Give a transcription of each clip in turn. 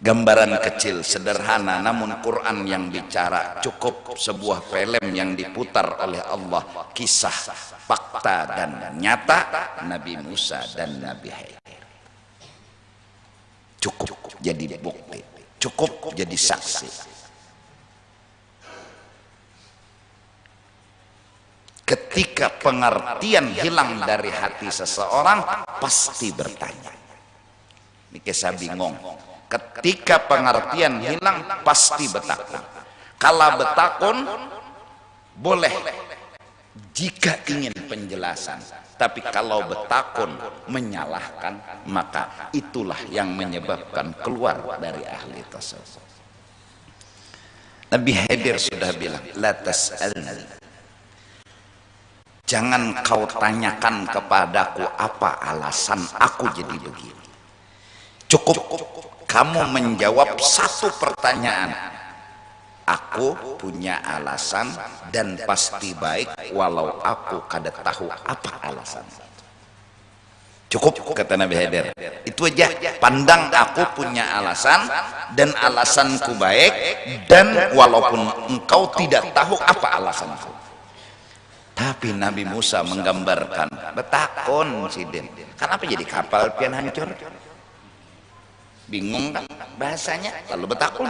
Gambaran kecil sederhana, namun Quran yang bicara. Cukup sebuah film yang diputar oleh Allah, kisah fakta dan nyata Nabi Musa dan Nabi Khidir. Cukup jadi bukti, cukup jadi saksi. Ketika pengertian hilang dari hati seseorang, pasti bertanya. Ini kisah bingung. Ketika pengertian hilang, pasti betakun. Kalau betakun boleh jika ingin penjelasan, tapi kalau betakun menyalahkan, maka itulah yang menyebabkan keluar dari ahli tasawuf. Nabi Khidir sudah bilang, la tas'alni, jangan kau tanyakan kepadaku apa alasan aku jadi begini. Cukup kamu menjawab satu pertanyaan. Aku punya alasan dan pasti baik walau aku kada tahu apa alasan. Cukup, kata Nabi Khidir. Itu aja. Pandang aku punya alasan dan alasanku baik, dan walaupun engkau tidak tahu apa alasanku. Tapi Nabi Musa menggambarkan, betakon sidin. Kenapa jadi kapal pian hancur? Bingung kan bahasanya, lalu betakun.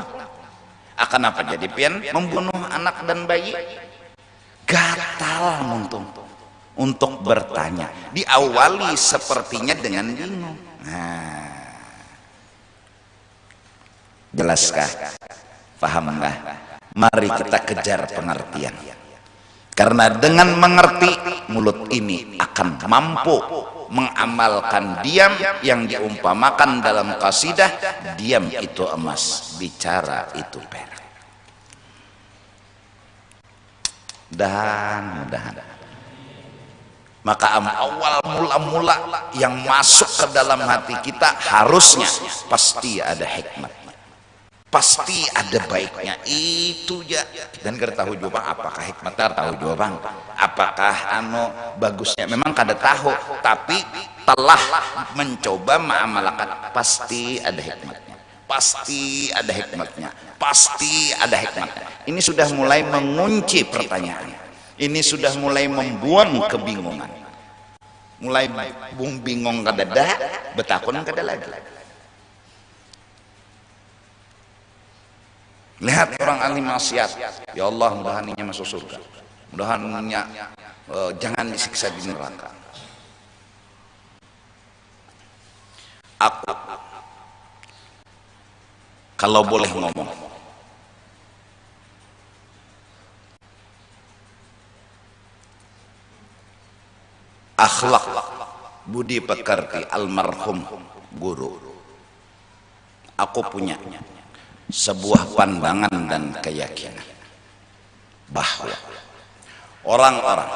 Akan apa jadi pian membunuh anak dan bayi? Gatal untuk bertanya. Diawali sepertinya dengan bingung. Nah, jelaskah? Pahamkah? Mari kita kejar pengertian. Karena dengan mengerti, mulut ini akan mampu mengamalkan diam yang diumpamakan dalam qasidah, diam itu emas, bicara itu perak. Dan mudahan maka awal mula-mula yang masuk ke dalam hati kita harusnya pasti ada hikmat, pasti ada baiknya itu ya. Dan kita tahu juga apakah hikmatnya, tahu juga apakah bagusnya, memang kada tahu, tapi telah mencoba mengamalkan, pasti ada hikmatnya, pasti ada hikmatnya, pasti ada hikmatnya. Ini sudah mulai mengunci pertanyaan, ini sudah mulai membuang kebingungan, mulai bingung kada dah, betakun kada lagi. Lihat orang ahli maksiat, ya Allah mudahan ini masuk surga, mudahan jangan disiksa di neraka. Aku kalau boleh ngomong, akhlak budi pekerti almarhum guru, aku punya sebuah pandangan dan keyakinan bahwa orang-orang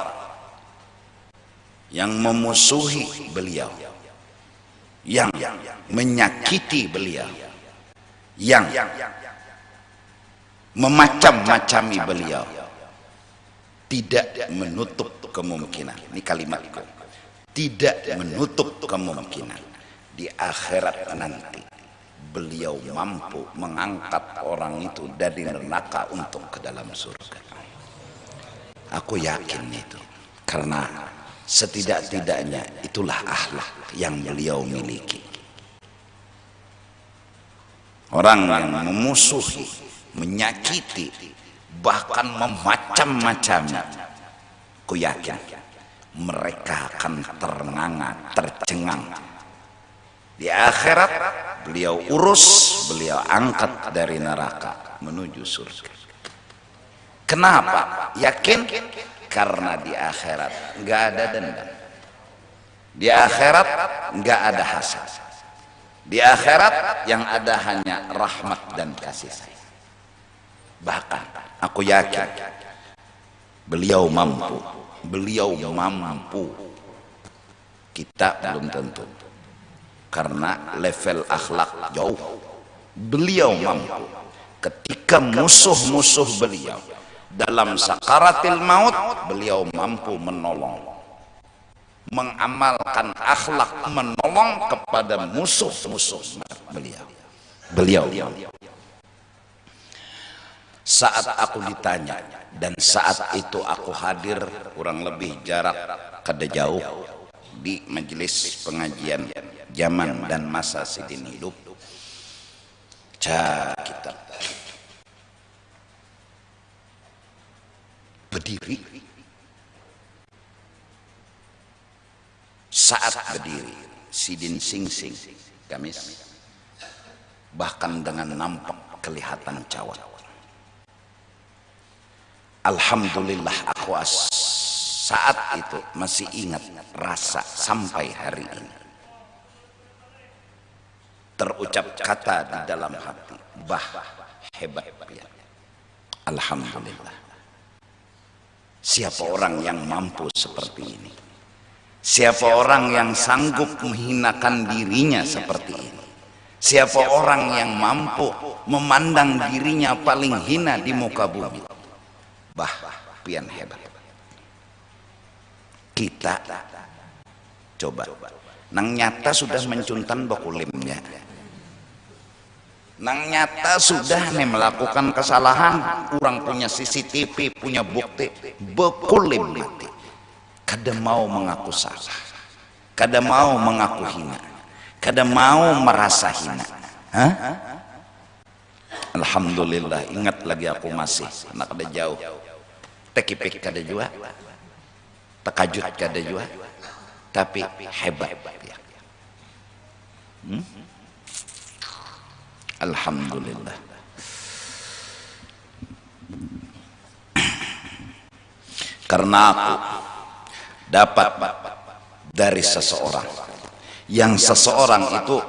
yang memusuhi beliau, yang menyakiti beliau, yang memacam-macami beliau, tidak menutup kemungkinan, ini kalimatku, tidak menutup kemungkinan di akhirat nanti beliau mampu mengangkat orang itu dari neraka untuk ke dalam surga. Aku yakin itu, karena setidak-tidaknya itulah akhlak yang beliau miliki. Orang yang memusuhi, menyakiti, bahkan memacam-macamnya, aku yakin mereka akan ternganga, tercengang. Di akhirat beliau urus, beliau angkat dari neraka menuju surga. Kenapa? Yakin? Karena di akhirat nggak ada dendam, di akhirat nggak ada hasad, di akhirat yang ada hanya rahmat dan kasih sayang. Bahkan aku yakin beliau mampu, kita belum tentu, karena level akhlak jauh. Beliau mampu ketika musuh-musuh beliau dalam sakaratil maut, beliau mampu menolong, mengamalkan akhlak menolong kepada musuh-musuh beliau. beliau. Saat aku ditanya dan saat itu aku hadir, kurang lebih jarak kada jauh di majelis pengajian zaman dan masa Sidin hidup, kita berdiri. Saat berdiri Sidin Singsing gamis, bahkan dengan nampak kelihatan cawat. Alhamdulillah aku saat itu masih ingat rasa sampai hari ini. Terucap kata di dalam hati, bah hebat ya. Alhamdulillah. Siapa orang yang mampu seperti ini? Siapa orang yang sanggup menghinakan dirinya seperti ini? Siapa orang yang mampu memandang dirinya paling hina di muka bumi? Bah, pian hebat. Kita coba, nang nyata sudah mencuntan bakulimnya, nang nyata sudah melakukan kesalahan, orang punya CCTV, punya bukti, bakulim mati. Kada mau mengaku salah, kada mau mengaku hina, kada mau merasa hina. Hah? Alhamdulillah, ingat lagi aku masih anak kada jauh, tekipik kada jua, tekajut kada jua, tapi hebat ya. Alhamdulillah. Karena aku dapat dari seseorang, yang seseorang itu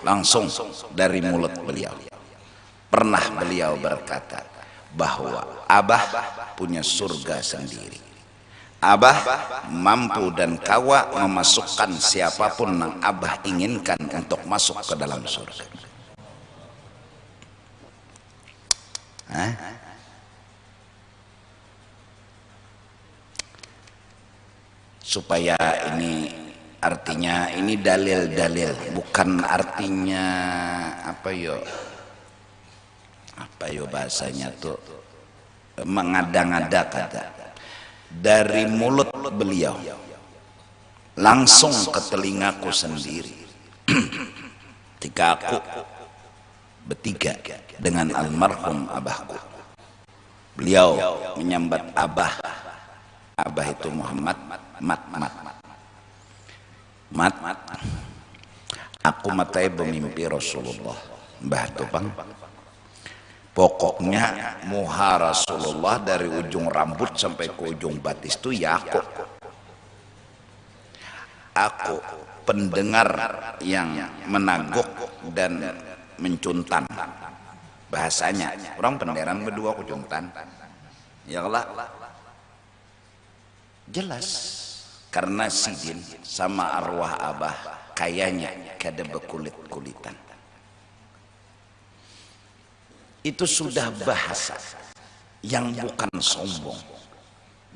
langsung dari mulut beliau. Pernah beliau berkata bahwa Abah punya surga sendiri. Abah mampu dan kawa memasukkan siapapun yang Abah inginkan untuk masuk ke dalam surga. Hah? Supaya ini artinya, ini dalil-dalil, bukan artinya apa yo bahasanya tuh mengada-ngada kata. Dari mulut beliau langsung ke telingaku sendiri ketika aku bertiga dengan almarhum abahku. Beliau menyambat Abah itu Muhammad, mat, aku matai bermimpi Rasulullah, Mbah Topang. Pokoknya muha Rasulullah dari ujung rambut sampai ke ujung batis itu ya aku pendengar yang menaguk dan mencuntan. Bahasanya orang pendengaran berdua kujuntan ya Allah, jelas karena Sidin sama arwah Abah kayaknya kada bekulit-kulitan. Itu sudah bahasa yang bukan sombong,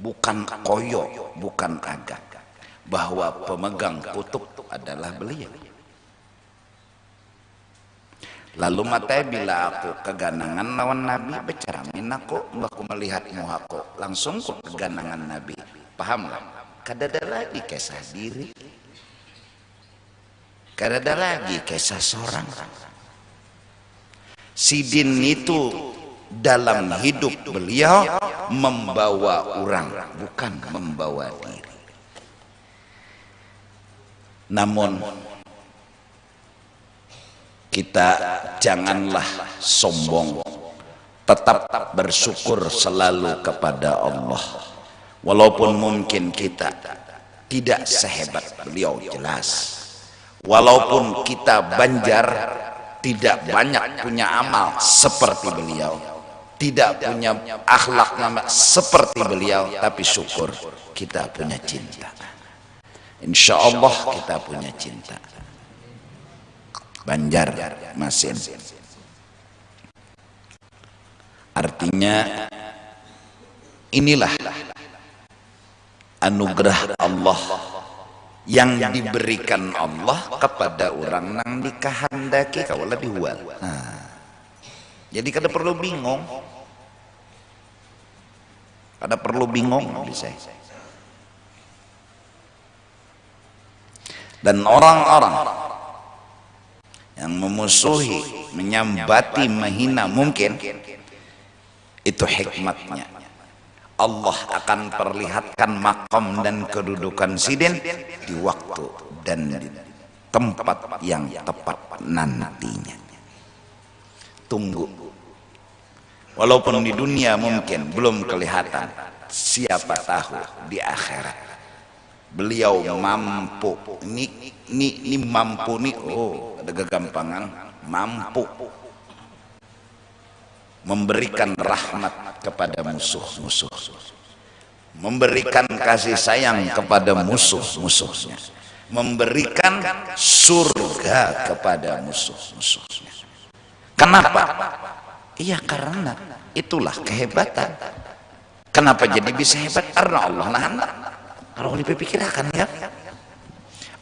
bukan koyo, bukan agak, bahwa pemegang kutub adalah beliau. Lalu matai bila aku keganangan lawan Nabi, berceramin aku melihat muhaku, langsung ku keganangan Nabi. Paham lah? Kadada lagi kisah diri, kadada lagi kisah seorang. Sidin itu dalam hidup beliau membawa orang, bukan membawa diri. Namun kita janganlah sombong, tetap bersyukur selalu kepada Allah. Walaupun mungkin kita tidak sehebat beliau, jelas. Walaupun kita banjar, tidak banyak punya amal seperti beliau, tidak punya akhlak seperti beliau, tapi syukur kita punya cinta. Insya Allah kita punya cinta. Banjar Masin. Artinya inilah anugerah Allah yang diberikan Allah kepada orang nang dikahandaki kau lebih hual. Jadi kada perlu bingung, bisa. Dan orang-orang yang memusuhi, menyambati, menghina mungkin itu hikmatnya. Allah akan perlihatkan makam dan kedudukan sidin di waktu dan di tempat yang tepat nantinya. Tunggu. Walaupun di dunia mungkin belum kelihatan, siapa tahu di akhirat beliau mampu. Ini mampu nih, oh ada kegampangan, mampu memberikan rahmat kepada musuh-musuh, memberikan kasih sayang kepada musuh-musuhnya, memberikan surga kepada musuh-musuhnya. Kenapa? Iya, karena itulah kehebatan. Kenapa jadi bisa hebat? Karena Allah nah kalau dipikirkan ya,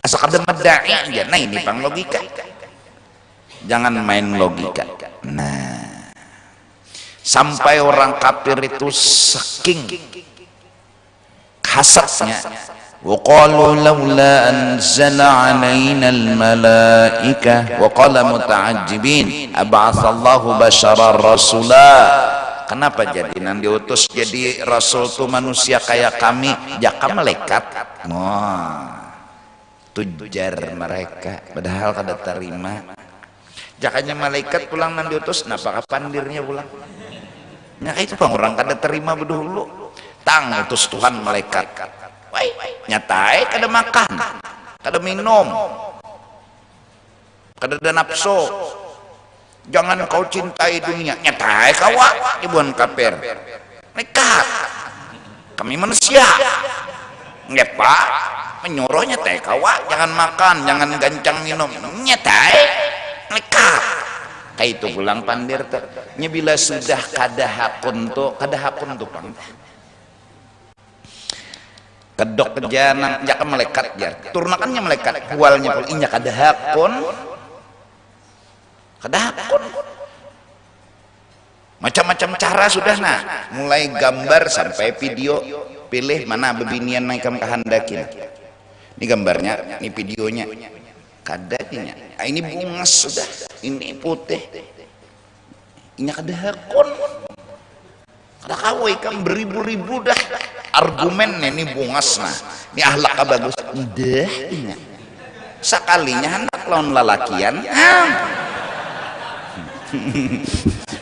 asal ada medai aja. Nah ini pang logika, jangan main logika. Nah, sampai orang kafir itu saking hasadnya, wa qalu laula anzala alaina almalaikah wa qala muta'ajjibin ab'atsallahu basyarar rasula. Kenapa jadi nang diutus jadi rasul tu manusia kayak kami, jaka malaikat? Tujar mereka padahal kada terima. Jakanya malaikat pulang nang diutus, napa pandirnya pulang? Nah itu bang orang kada terima bedulu. Tang utus Tuhan malaikat. Wai, nyatai kada makan, kada minum, kada ada nafsu. Jangan kau cintai dunia, nyatai kawa ibuan kafir. Nekat. Kami manusia. Nggak pak, menyuruh nyatai kawa, jangan makan, jangan gancang minum. Nyatai, nekat. Kayak itu pulang pandir tuh. Bila sudah kadahapun tuh pang. Kedok kejanang, jaka malaikat jar. Turnakannya malaikat, kualnya pun inya kadahapun. Macam-macam cara sudah nah, mulai gambar sampai video, pilih mana bebinian naik kehandakin. Ini gambarnya, ini videonya, kadanya. Ini bunga sudah, ini putih, ini kadahakon, kada kawai kan beribu-ribu dah argumen ini bungas nah, ini ahlak bagus, udah ini sekalinya anak lawan lalakian.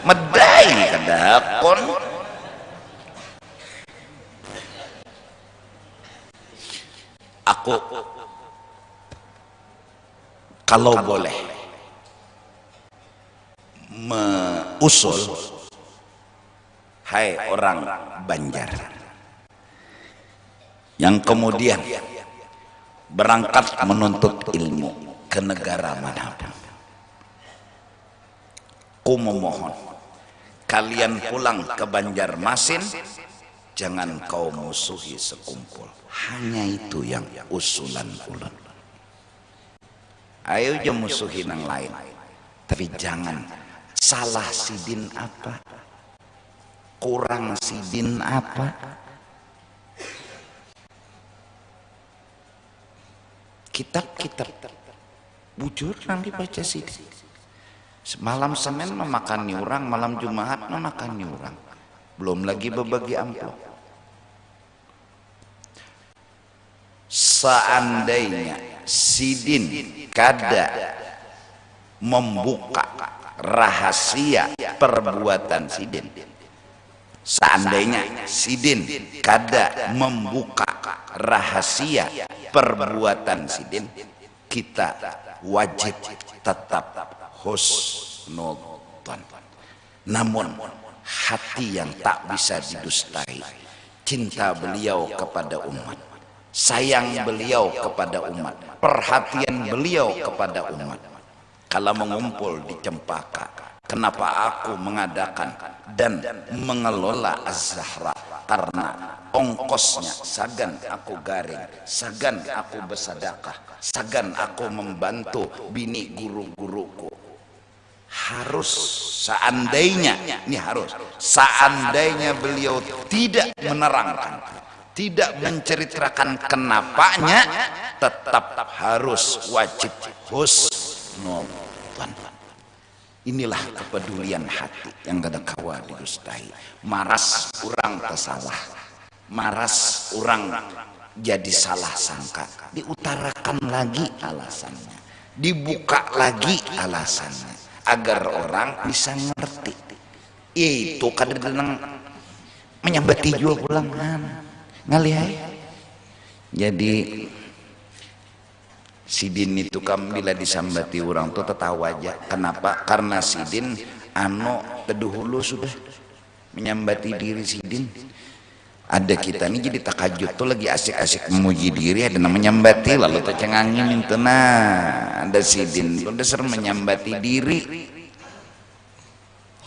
Medai kadakon. Aku kalau boleh meusul, hai orang Banjar yang kemudian berangkat menuntut ilmu ke negara manapun, ku memohon kalian pulang ke Banjarmasin, jangan kau musuhi sekumpul. Hanya itu yang usulan ulun. Ayo aja musuhin yang lain, tapi jangan salah sidin apa, kurang sidin apa. Kitab-kitab bujur nanti baca sidin. Malam Senin memakani orang, malam Jumat memakani orang, belum lagi berbagi amplop. Seandainya sidin kada membuka rahasia perbuatan sidin, seandainya sidin kada membuka rahasia perbuatan sidin, kita wajib tetap husnudzon. Namun hati yang tak bisa didustai, cinta beliau kepada umat, sayang beliau kepada umat, perhatian beliau kepada umat. Kalau mengumpul di Cempaka, kenapa aku mengadakan dan mengelola Az-Zahra? karena ongkosnya sagan aku garing, sagan aku bersedekah, sagan aku membantu bini guru-guruku. Harus seandainya, ini harus seandainya beliau tidak menerangkan, tidak menceritakan kenapanya, tetap harus wajib husnul. Inilah kepedulian hati yang kada kawa didustai. Maras orang tersalah, maras orang jadi salah sangka, diutarakan lagi alasannya, dibuka lagi alasannya, agar orang bisa ngerti. Itu kadang-kadang menyambati juga pulangan ngalihai. Jadi Sidin itu kan bila disambati orang tuh tertawa aja. Kenapa? Karena Sidin teduhulu sudah menyambati diri Sidin. Ada kita nih jadi takajud tuh lagi asik-asik memuji diri, ada namanya menyambati, lalu tercengangin itu. Nah, ada Sidin udah sering menyambati diri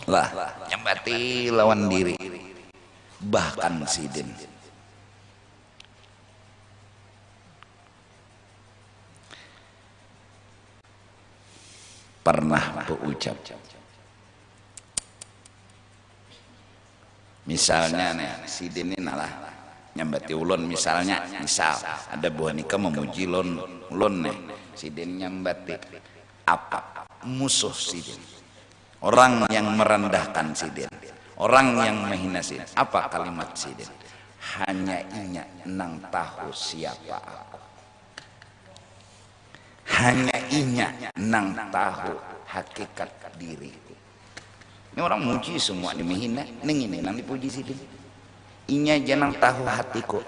lah, menyambati lawan diri. Bahkan Sidin pernah berucap, misalnya nih Sidin ini nalah nyambati ulun, misal ada buah nikah memuji ulun nih, Sidin nyambati apa musuh Sidin, orang yang merendahkan Sidin, orang yang menghina Sidin, apa kalimat Sidin? Hanya inya nang tahu siapa aku, hanya inya nang tahu hakikat diriku. Ini orang muji semua dimihina, ini nang dipuji Sidin. Inya jangan tahu hatiku,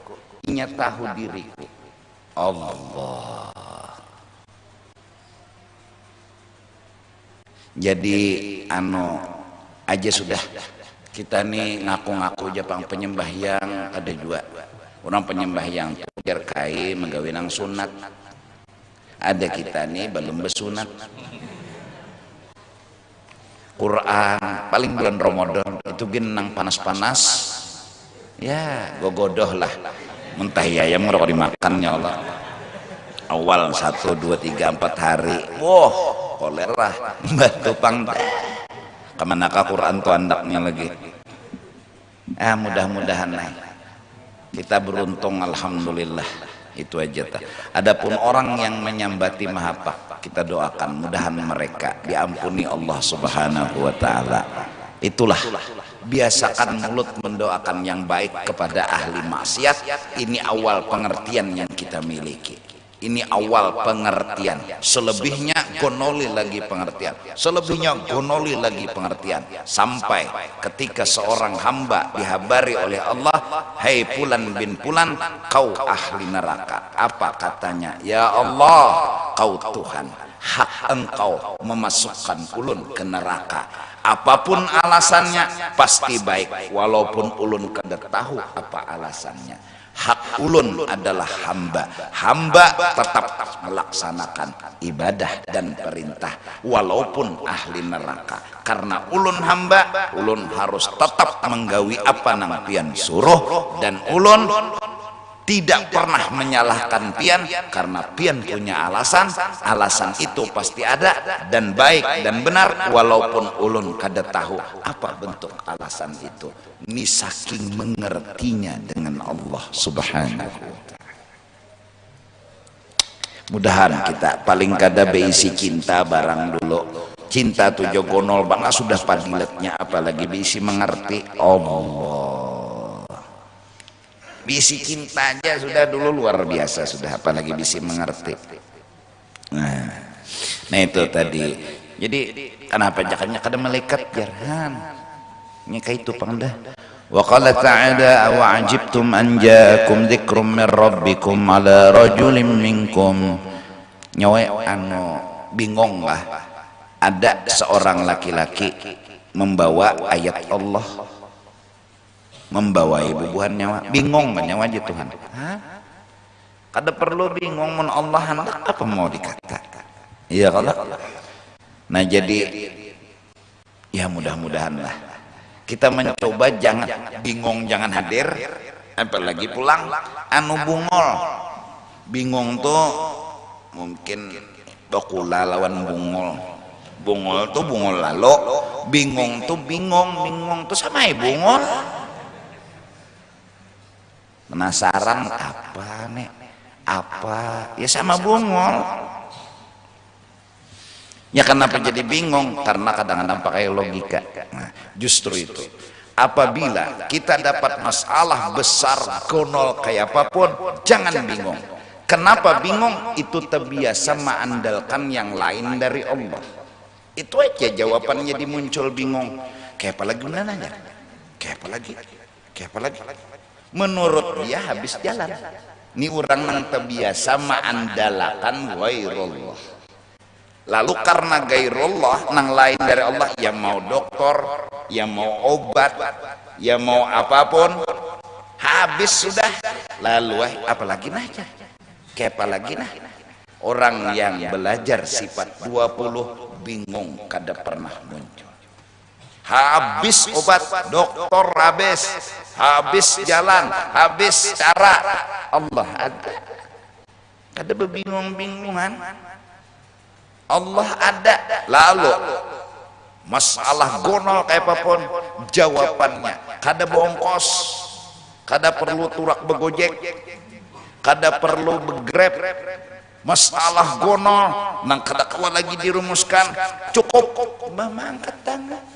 inya tahu diriku. Allah. Jadi aja sudah, kita nih ngaku-ngaku Jepang penyembah yang ada juga orang penyembah yang biar kai menggawinang sunat. Ada kita nih belum bersunat. Quran paling bulan Ramadan itu genang panas-panas ya gogodoh lah, mentah ya ayam rokok dimakan ya Allah. Awal 1, 2, 3, 4 hari wah kolera batu pangda kemanakah Quran tuh andaknya lagi. Mudah-mudahan kita beruntung, alhamdulillah. Itu aja tak. Adapun orang yang menyambati mahapa, kita doakan mudahan mereka diampuni Allah Subhanahu wa taala. Itulah, biasakan mulut mendoakan yang baik kepada ahli maksiat. Ini awal pengertian yang kita miliki. Ini awal pengertian. Selebihnya gonoli lagi pengertian. Selebihnya gonoli lagi pengertian. Sampai ketika seorang hamba dihabari oleh Allah, "Hai Fulan bin Fulan, kau ahli neraka." Apa katanya? "Ya Allah, kau Tuhan, hak engkau memasukkan ulun ke neraka. Apapun alasannya pasti baik, walaupun ulun kada tahu apa alasannya. Hak ulun adalah hamba. Hamba tetap melaksanakan ibadah dan perintah walaupun ahli neraka. Karena ulun hamba, ulun harus tetap menggawi apa nang pian suruh, dan ulun tidak pernah menyalahkan pian karena pian punya alasan. Alasan itu pasti ada dan baik dan benar walaupun ulun kada tahu apa bentuk alasan itu." Ini saking mengertinya dengan Allah Subhanahu wa ta'ala. Mudahan kita paling kada beisi cinta barang dulu. Cinta tuh jogonol bangga sudah padilatnya, apalagi beisi mengerti Allah. Bisi cinta aja sudah dulu luar biasa sudah, apalagi bisi mengerti. Nah itu tadi. Jadi kenapa jakannya kada malaikat jarhan? Nyeka itu pangdah. Wa qala ta'ala wa ajibtum an ja'akum dzikrum min rabbikum ala rajulin minkum. Nyawa bingung lah. Ada seorang laki-laki membawa ayat Allah, membawa bubuhan nyawa, bingung kan nyawa aja Tuhan. Kada perlu bingung, mun Allah hendak apa mau dikata. Iya kalau. Nah jadi ya mudah-mudahan lah Kita mencoba jangan bingung, jangan hadir, apalagi pulang anu bungol. Bingung tuh mungkin dokula lawan bungol. Bungol tuh bungol lalu, bingung tuh bingung tuh sama bungol. Penasaran apa nek? Apa? Ya sama bungol. Ya kenapa jadi bingung? Karena kadang-kadang pakai logika. Nah, justru itu. Apabila kita dapat masalah besar gonol kayak apapun, jangan bingung. Kenapa bingung? Itu terbiasa mengandalkan yang lain dari Allah. Itu aja jawabannya dimuncul bingung. Kayak apa lagi nanya? Kayak apa lagi? Kayak apa lagi? Menurut dia habis jalan. Ini orang yang terbiasa mengandalkan ghairullah. Lalu karena gairullah nang lain dari Allah, yang mau dokter, yang mau obat, yang mau apapun, habis sudah. Lalu apalagi nanya? Kayak apalagi nah? Orang yang belajar sifat 20 bingung kada pernah muncul. Habis obat, dokter habis jalan, habis cara, Allah ada. Kada berbingung-bingungan. Allah ada. Lalu masalah gonol kayak apapun, jawabannya kada bongkos, kada perlu turak begojek, kada perlu begrab. Masalah gonol nang kada kawa lagi dirumuskan, cukup mengangkat tangan.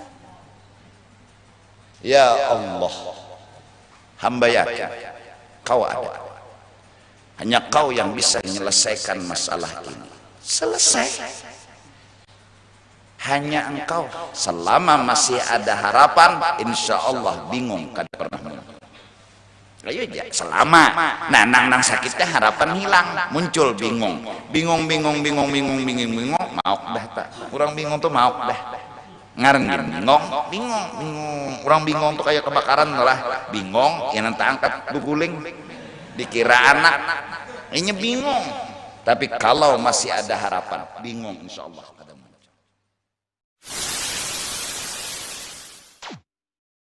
Ya Allah, hamba yakin kau ada. Hanya kau yang bisa menyelesaikan masalah ini. Selesai. Hanya engkau. Selama masih ada harapan, insya Allah bingung kada pernah muncul. Ayo aja selama nang sakitnya harapan hilang, muncul bingung mau dah tak. Orang bingung tuh mau dah. Ngareng bingung. Orang bingung tuh kayak kebakaran lah. Bingung yang nanti angkat guling dikira anak. Ini bingung. Tapi kalau masih ada harapan, bingung insya Allah.